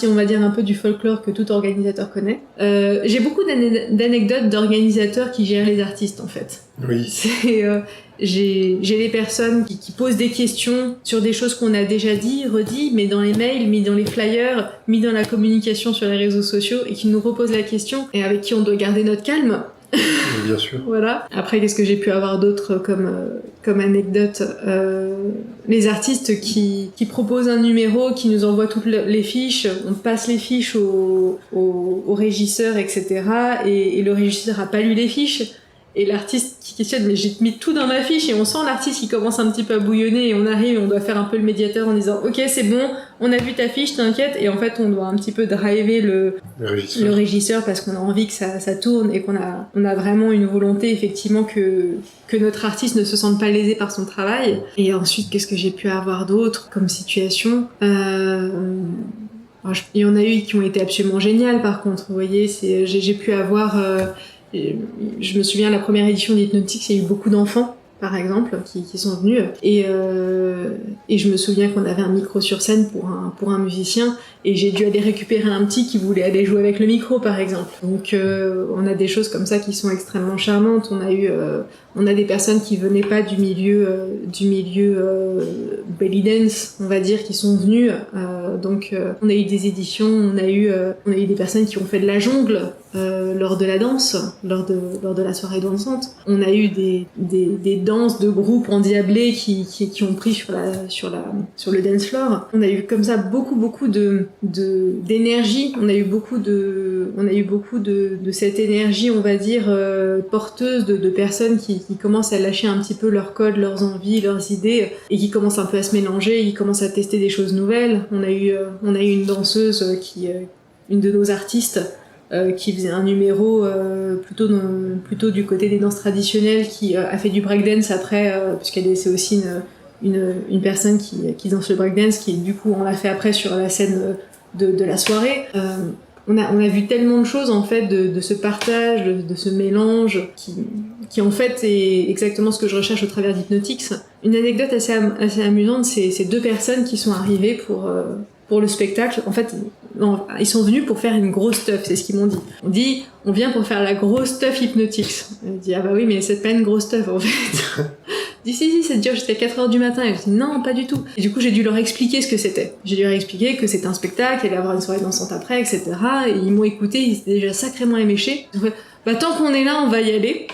on va dire, un peu du folklore que tout organisateur connaît. J'ai beaucoup d'anecdotes d'organisateurs qui gèrent les artistes, en fait. Oui. J'ai les personnes qui posent des questions sur des choses qu'on a déjà dit, redit, mais dans les mails, mis dans les flyers, mis dans la communication sur les réseaux sociaux, et qui nous reposent la question, et avec qui on doit garder notre calme. Bien sûr. Voilà. Après, qu'est-ce que j'ai pu avoir d'autre comme anecdote, les artistes qui proposent un numéro, qui nous envoient toutes les fiches, on passe les fiches au régisseur, etc. Et le régisseur a pas lu les fiches. Et l'artiste qui questionne, mais j'ai mis tout dans ma fiche et on sent l'artiste qui commence un petit peu à bouillonner et on arrive et on doit faire un peu le médiateur en disant ok c'est bon, on a vu ta fiche, t'inquiète, et en fait on doit un petit peu driver le régisseur parce qu'on a envie que ça tourne et qu'on a vraiment une volonté effectivement que notre artiste ne se sente pas lésé par son travail. Et ensuite qu'est-ce que j'ai pu avoir d'autre comme situation? Il y en a eu qui ont été absolument géniales par contre, vous voyez, j'ai pu avoir... je me souviens, la première édition d'Hypnotix, il y a eu beaucoup d'enfants, par exemple, qui sont venus. Et je me souviens qu'on avait un micro sur scène pour un musicien, et j'ai dû aller récupérer un petit qui voulait aller jouer avec le micro, par exemple. Donc on a des choses comme ça qui sont extrêmement charmantes. On a des personnes qui venaient pas du milieu belly dance, on va dire, qui sont venues. Donc on a eu des éditions, on a eu des personnes qui ont fait de la jongle lors de la danse, lors de la soirée dansante. On a eu des danses de groupes endiablés qui ont pris sur le dance floor. On a eu comme ça beaucoup d'énergie. On a eu beaucoup de cette énergie, on va dire, porteuse de personnes qui commencent à lâcher un petit peu leurs codes, leurs envies, leurs idées, et qui commencent un peu à se mélanger, qui commencent à tester des choses nouvelles. On a eu une danseuse une de nos artistes qui faisait un numéro plutôt du côté des danses traditionnelles, qui a fait du breakdance après, c'est aussi une personne qui danse le breakdance, qui du coup on l'a fait après sur la scène de la soirée. On a vu tellement de choses en fait de ce partage, de ce mélange qui en fait est exactement ce que je recherche au travers d'Hypnotix. Une anecdote assez amusante, c'est deux personnes qui sont arrivées pour le spectacle. En fait, ils sont venus pour faire une grosse stuff, c'est ce qu'ils m'ont dit. On dit, on vient pour faire la grosse stuff Hypnotix. On dit, ah bah oui, mais c'est pas une grosse stuff en fait. Je dis si, ça dure jusqu'à 4h du matin. Et je dis non, pas du tout. Et du coup, j'ai dû leur expliquer ce que c'était. J'ai dû leur expliquer que c'était un spectacle, qu'il allait y avoir une soirée dansante après, etc. Et ils m'ont écouté, ils étaient déjà sacrément éméchés. Donc, bah tant qu'on est là, on va y aller.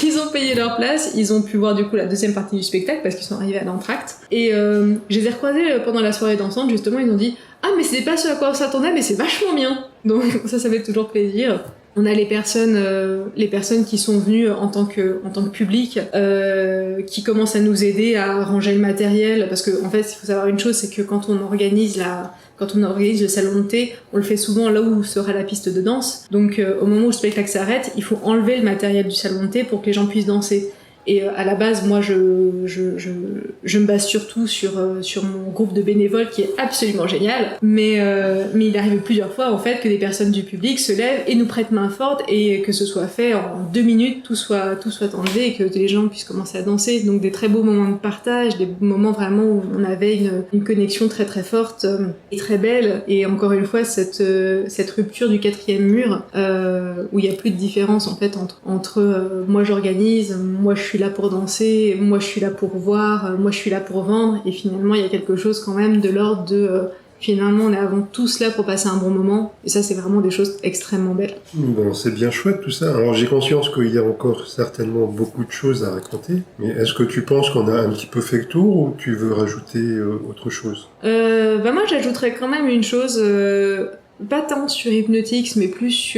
Ils ont payé leur place, ils ont pu voir du coup la deuxième partie du spectacle parce qu'ils sont arrivés à l'entracte. Et je les ai recroisés pendant la soirée dansante, justement, ils ont dit « Ah, mais c'était pas ce à quoi on s'attendait, mais c'est vachement bien !» Donc ça fait toujours plaisir. On a les personnes qui sont venues en tant que public, qui commencent à nous aider à ranger le matériel, parce que en fait, il faut savoir une chose, c'est que quand on organise le salon de thé, on le fait souvent là où sera la piste de danse. Donc au moment où le spectacle s'arrête, il faut enlever le matériel du salon de thé pour que les gens puissent danser. Et à la base, moi, je me base surtout sur mon groupe de bénévoles qui est absolument génial. Mais il arrive plusieurs fois, en fait, que des personnes du public se lèvent et nous prêtent main forte et que ce soit fait en 2 minutes, tout soit enlevé et que les gens puissent commencer à danser. Donc des très beaux moments de partage, des moments vraiment où on avait une connexion très très forte et très belle. Et encore une fois, cette rupture du 4e mur, où il y a plus de différence, en fait, entre moi j'organise, moi je suis là pour danser, moi je suis là pour voir, moi je suis là pour vendre, et finalement il y a quelque chose quand même de l'ordre de finalement on est avant tous là pour passer un bon moment, et ça c'est vraiment des choses extrêmement belles. Bon, c'est bien chouette tout ça. Alors j'ai conscience qu'il y a encore certainement beaucoup de choses à raconter, mais est-ce que tu penses qu'on a un petit peu fait le tour ou tu veux rajouter autre chose? Moi j'ajouterais quand même une chose, pas tant sur Hypnotix, mais plus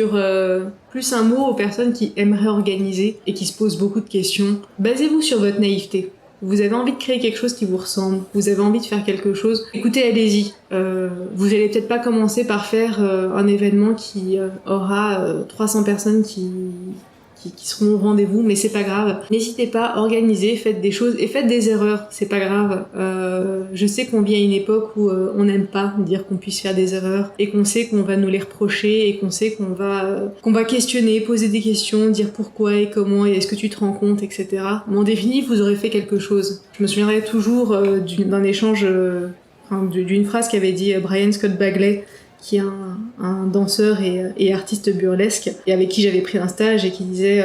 un mot aux personnes qui aimeraient organiser et qui se posent beaucoup de questions. Basez-vous sur votre naïveté. Vous avez envie de créer quelque chose qui vous ressemble, vous avez envie de faire quelque chose, écoutez, allez-y. Vous allez peut-être pas commencer par faire un événement qui aura 300 personnes qui seront au rendez-vous, mais c'est pas grave. N'hésitez pas, organisez, faites des choses et faites des erreurs, c'est pas grave. Je sais qu'on vit à une époque où on n'aime pas dire qu'on puisse faire des erreurs et qu'on sait qu'on va nous les reprocher et qu'on sait qu'on va questionner, poser des questions, dire pourquoi et comment et est-ce que tu te rends compte, etc. Mais en définitive, vous aurez fait quelque chose. Je me souviendrai toujours d'un échange, d'une phrase qu'avait dit Brian Scott Bagley, qui est un danseur et artiste burlesque, et avec qui j'avais pris un stage, et qui disait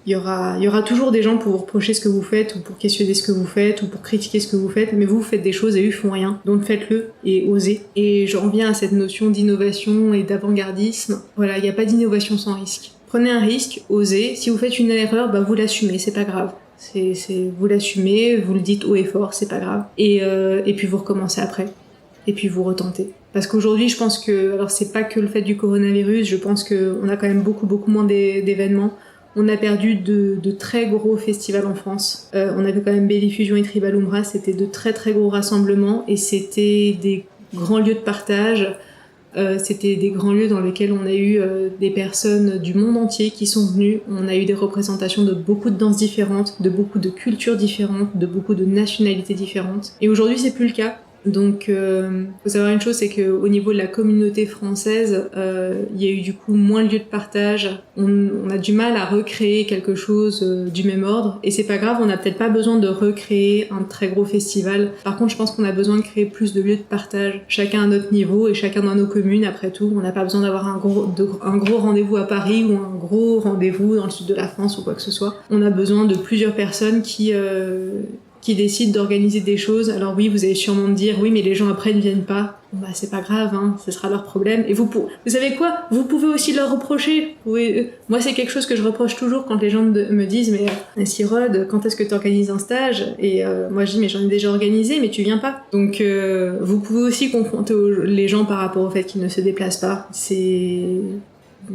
il y aura toujours des gens pour vous reprocher ce que vous faites, ou pour questionner ce que vous faites, ou pour critiquer ce que vous faites, mais vous faites des choses et eux font rien, donc faites-le et osez. Et j'en reviens à cette notion d'innovation et d'avant-gardisme. Voilà, il n'y a pas d'innovation sans risque. Prenez un risque, osez. Si vous faites une erreur, vous l'assumez, c'est pas grave. Vous l'assumez, vous le dites haut et fort, c'est pas grave. Et puis vous recommencez après. Et puis vous retentez. Parce qu'aujourd'hui, je pense que, alors c'est pas que le fait du coronavirus, je pense qu'on a quand même beaucoup moins d'événements. On a perdu de très gros festivals en France. On avait quand même Bellifusion et Tribal Umbra, c'était de très très gros rassemblements et c'était des grands lieux de partage. C'était des grands lieux dans lesquels on a eu des personnes du monde entier qui sont venues. On a eu des représentations de beaucoup de danses différentes, de beaucoup de cultures différentes, de beaucoup de nationalités différentes. Et aujourd'hui, c'est plus le cas. Donc, faut savoir une chose, c'est qu'au niveau de la communauté française, il y a eu du coup moins de lieux de partage. On a du mal à recréer quelque chose du même ordre. Et c'est pas grave, on n'a peut-être pas besoin de recréer un très gros festival. Par contre, je pense qu'on a besoin de créer plus de lieux de partage, chacun à notre niveau et chacun dans nos communes. Après tout, on n'a pas besoin d'avoir un gros rendez-vous à Paris ou un gros rendez-vous dans le sud de la France ou quoi que ce soit. On a besoin de plusieurs personnes qui décident d'organiser des choses. Alors oui, vous allez sûrement me dire, oui, mais les gens après ne viennent pas. Bah, c'est pas grave, hein, ce sera leur problème. Et vous savez quoi? Vous pouvez aussi leur reprocher. Moi, c'est quelque chose que je reproche toujours quand les gens me disent, mais Cyrode, quand est-ce que tu organises un stage? Et moi, je dis, mais j'en ai déjà organisé, mais tu viens pas. Donc, vous pouvez aussi confronter les gens par rapport au fait qu'ils ne se déplacent pas.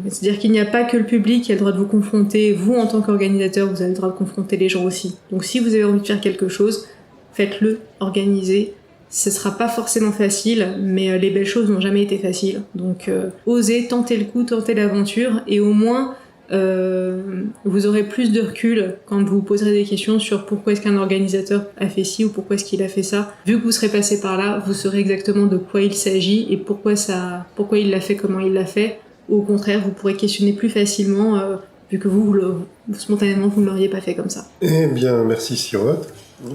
C'est-à-dire qu'il n'y a pas que le public qui a le droit de vous confronter. Vous, en tant qu'organisateur, vous avez le droit de confronter les gens aussi. Donc si vous avez envie de faire quelque chose, faites-le, organisez. Ce sera pas forcément facile, mais les belles choses n'ont jamais été faciles. Donc osez, tentez le coup, tentez l'aventure, et au moins vous aurez plus de recul quand vous vous poserez des questions sur pourquoi est-ce qu'un organisateur a fait ci ou pourquoi est-ce qu'il a fait ça. Vu que vous serez passé par là, vous saurez exactement de quoi il s'agit et pourquoi il l'a fait, comment il l'a fait. Au contraire, vous pourrez questionner plus facilement, vu que spontanément, vous ne l'auriez pas fait comme ça. Eh bien, merci Cyrode.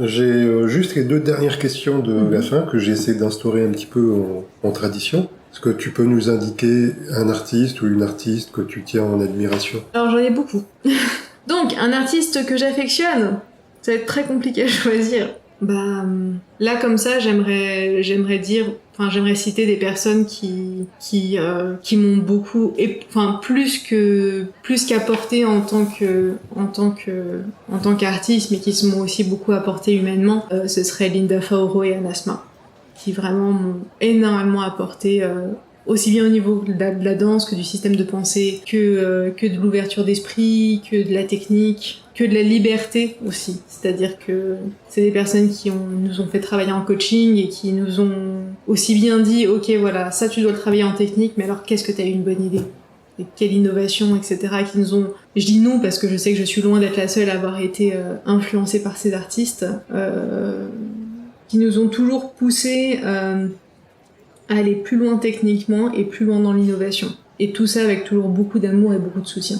J'ai juste les 2 dernières questions de la fin que j'ai essayé d'instaurer un petit peu en tradition. Est-ce que tu peux nous indiquer un artiste ou une artiste que tu tiens en admiration? Alors, j'en ai beaucoup. Donc, un artiste que j'affectionne, ça va être très compliqué à choisir. Là, comme ça, j'aimerais citer des personnes qui m'ont beaucoup, plus qu'apporté en tant qu'artiste, mais qui m'ont aussi beaucoup apporté humainement. Ce serait Linda Faoro et Anasma, qui vraiment m'ont énormément apporté, aussi bien au niveau de la danse que du système de pensée, que de l'ouverture d'esprit, que de la technique, que de la liberté aussi. C'est-à-dire que c'est des personnes qui nous ont fait travailler en coaching et qui nous ont aussi bien dit, ok, voilà, ça tu dois le travailler en technique, mais alors qu'est-ce que t'as eu une bonne idée? Et quelle innovation, etc. Qui nous ont... Je dis nous parce que je sais que je suis loin d'être la seule à avoir été influencée par ces artistes, qui nous ont toujours poussé à aller plus loin techniquement et plus loin dans l'innovation. Et tout ça avec toujours beaucoup d'amour et beaucoup de soutien.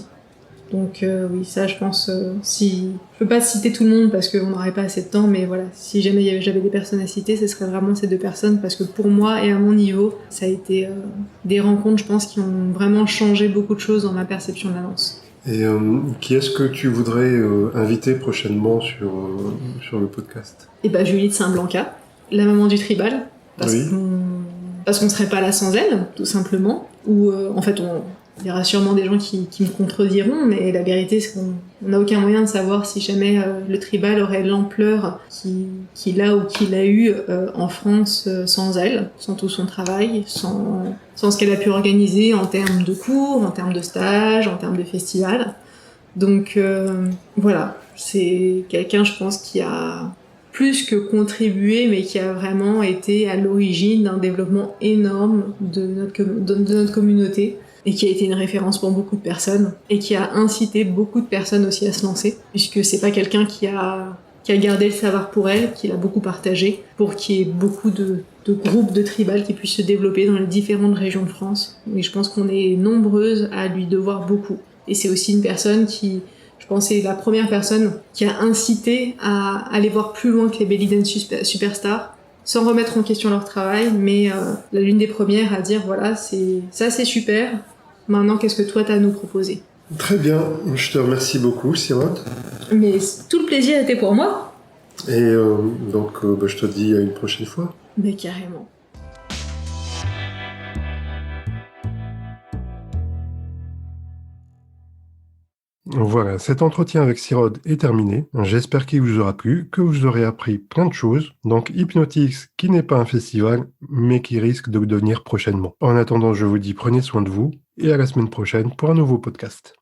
Donc oui, ça je pense, si... Je peux pas citer tout le monde parce qu'on n'aurait pas assez de temps, mais voilà, si jamais j'avais des personnes à citer, ce serait vraiment ces 2 personnes, parce que pour moi et à mon niveau, ça a été des rencontres, je pense, qui ont vraiment changé beaucoup de choses dans ma perception de la danse. Et qui est-ce que tu voudrais inviter prochainement sur le podcast? Et Julie de Saint-Blanca, la maman du tribal, parce qu'on serait pas là sans elle, tout simplement. Ou en fait, il y aura sûrement des gens qui me contrediront, mais la vérité, c'est qu'on n'a aucun moyen de savoir si jamais le tribal aurait l'ampleur qu'il a ou qu'il a eu en France sans elle, sans tout son travail, sans ce qu'elle a pu organiser en termes de cours, en termes de stages, en termes de festivals. Donc voilà, c'est quelqu'un, je pense, qui a plus que contribué, mais qui a vraiment été à l'origine d'un développement énorme de notre communauté, et qui a été une référence pour beaucoup de personnes, et qui a incité beaucoup de personnes aussi à se lancer, puisque c'est pas quelqu'un qui a gardé le savoir pour elle, qui l'a beaucoup partagé, pour qu'il y ait beaucoup de groupes de tribal qui puissent se développer dans les différentes régions de France. Et je pense qu'on est nombreuses à lui devoir beaucoup. Et c'est aussi une personne qui, je pense, c'est la première personne qui a incité à aller voir plus loin que les Belly Dance Superstars, sans remettre en question leur travail, mais l'une des premières à dire, voilà, ça c'est super, maintenant qu'est-ce que toi t'as à nous proposer? Très bien, je te remercie beaucoup, Cyrode. Mais tout le plaisir était pour moi. Et donc, je te dis à une prochaine fois. Mais carrément. Voilà, cet entretien avec Cyrode est terminé. J'espère qu'il vous aura plu, que vous aurez appris plein de choses. Donc Hypnotix, qui n'est pas un festival, mais qui risque de le devenir prochainement. En attendant, je vous dis prenez soin de vous, et à la semaine prochaine pour un nouveau podcast.